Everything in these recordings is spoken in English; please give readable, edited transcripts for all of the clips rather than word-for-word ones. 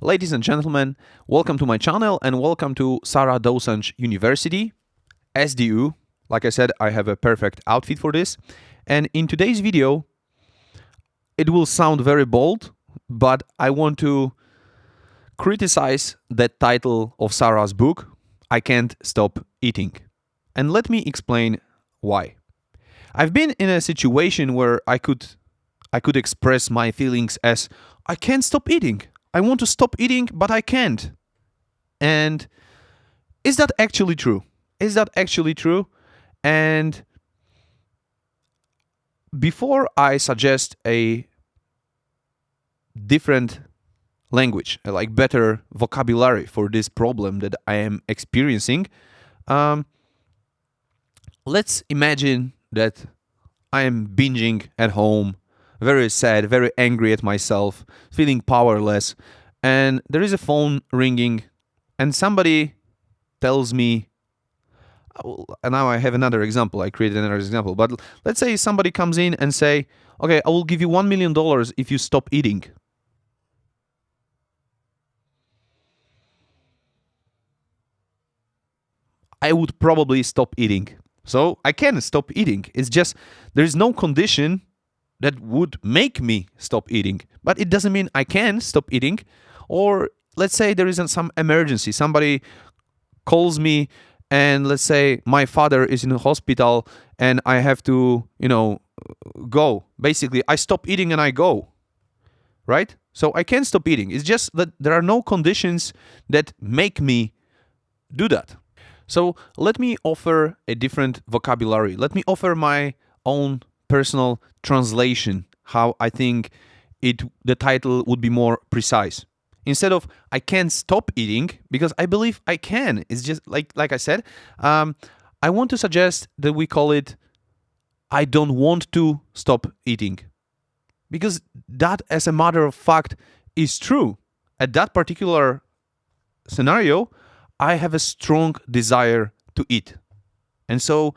Ladies and gentlemen, welcome to my channel and welcome to Sarah Dosanjh University, SDU. Like I said, I have a perfect outfit for this. And in today's video, it will sound very bold, but I want to criticize that title of Sarah's book, I Can't Stop Eating. And let me explain why. I've been in a situation where I could express my feelings as I can't stop eating. I want to stop eating, but I can't. And is that actually true? Is that actually true? And before I suggest a different language, like better vocabulary for this problem that I am experiencing, let's imagine that I am binging at home, very sad, very angry at myself, feeling powerless, and there is a phone ringing, and somebody tells me, and now I have another example, I created another example, but let's say somebody comes in and say, okay, I will give you $1 million if you stop eating. I would probably stop eating. So I can stop eating. It's just there is no condition that would make me stop eating. But it doesn't mean I can stop eating. Or let's say there isn't some emergency. Somebody calls me and let's say my father is in the hospital and I have to, go. Basically, I stop eating and I go. Right? So I can stop eating. It's just that there are no conditions that make me do that. So let me offer a different vocabulary. Let me offer my own personal translation, how I think the title would be more precise. Instead of I can't stop eating, because I believe I can. It's just like I said, I want to suggest that we call it I don't want to stop eating. Because that, as a matter of fact, is true. At that particular scenario, I have a strong desire to eat. And so,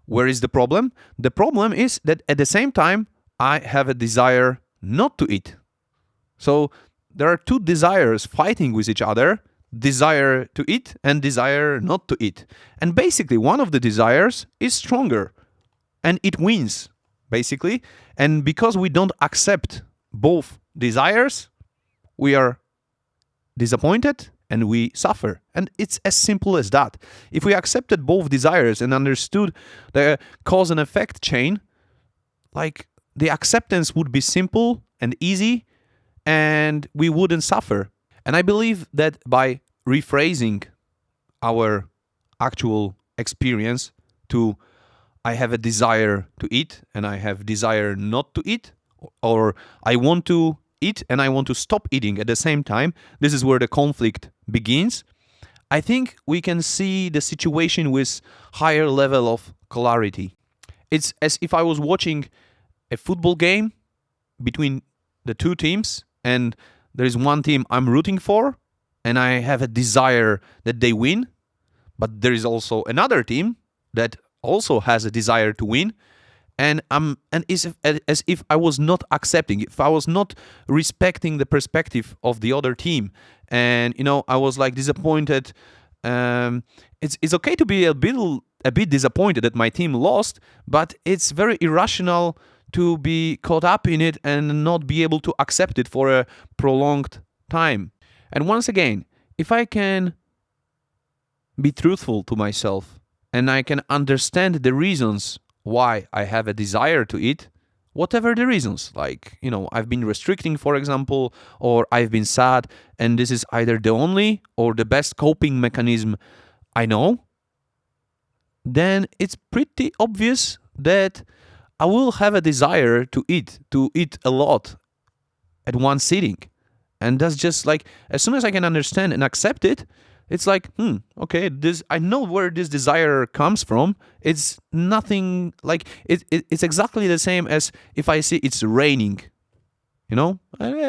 where is the problem? The problem is that at the same time, I have a desire not to eat. So, there are two desires fighting with each other, desire to eat and desire not to eat. And basically, one of the desires is stronger and it wins, basically. And because we don't accept both desires, we are disappointed and we suffer. And it's as simple as that. If we accepted both desires and understood the cause and effect chain, like the acceptance would be simple and easy and we wouldn't suffer. And I believe that by rephrasing our actual experience to I have a desire to eat and I have desire not to eat, or I want to eat and I want to stop eating at the same time, this is where the conflict begins. I think we can see the situation with higher level of clarity. It's as if I was watching a football game between the two teams and there is one team I'm rooting for and I have a desire that they win, but there is also another team that also has a desire to win, and it's as if I was not accepting, if I was not respecting the perspective of the other team, and I was like disappointed. It's okay to be a bit disappointed that my team lost, but it's very irrational to be caught up in it and not be able to accept it for a prolonged time. And once again, if I can be truthful to myself and I can understand the reasons why I have a desire to eat, whatever the reasons, like, I've been restricting, for example, or I've been sad, and this is either the only or the best coping mechanism I know, then it's pretty obvious that I will have a desire to eat a lot at one sitting. And that's just like, as soon as I can understand and accept it, it's like, okay, this, I know where this desire comes from. It's nothing like it's exactly the same as if I see it's raining.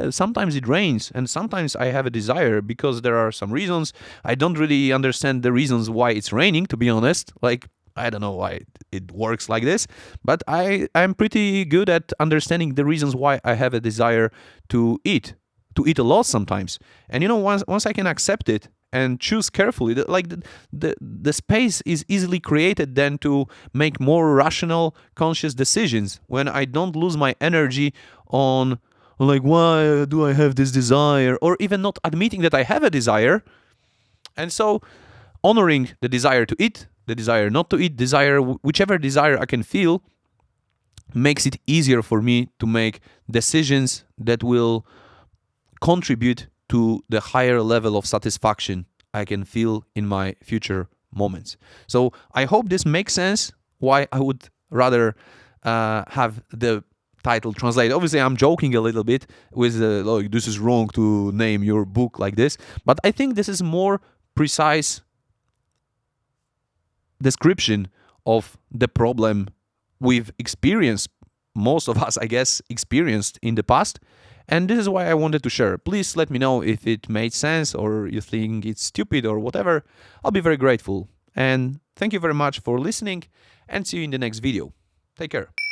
Sometimes it rains and sometimes I have a desire because there are some reasons. I don't really understand the reasons why it's raining, to be honest. Like, I don't know why it works like this, but I'm pretty good at understanding the reasons why I have a desire to eat. to eat a lot sometimes. And once I can accept it and choose carefully, the space is easily created then to make more rational, conscious decisions when I don't lose my energy on like, why do I have this desire, or even not admitting that I have a desire. And so honoring the desire to eat, the desire not to eat, whichever desire I can feel, makes it easier for me to make decisions that will contribute to the higher level of satisfaction I can feel in my future moments. So I hope this makes sense why I would rather have the title translated. Obviously, I'm joking a little bit with like, this is wrong to name your book like this, but I think this is more precise description of the problem we've experienced, most of us, I guess, experienced in the past. And this is why I wanted to share. Please let me know if it made sense or you think it's stupid or whatever. I'll be very grateful. And thank you very much for listening, and see you in the next video. Take care.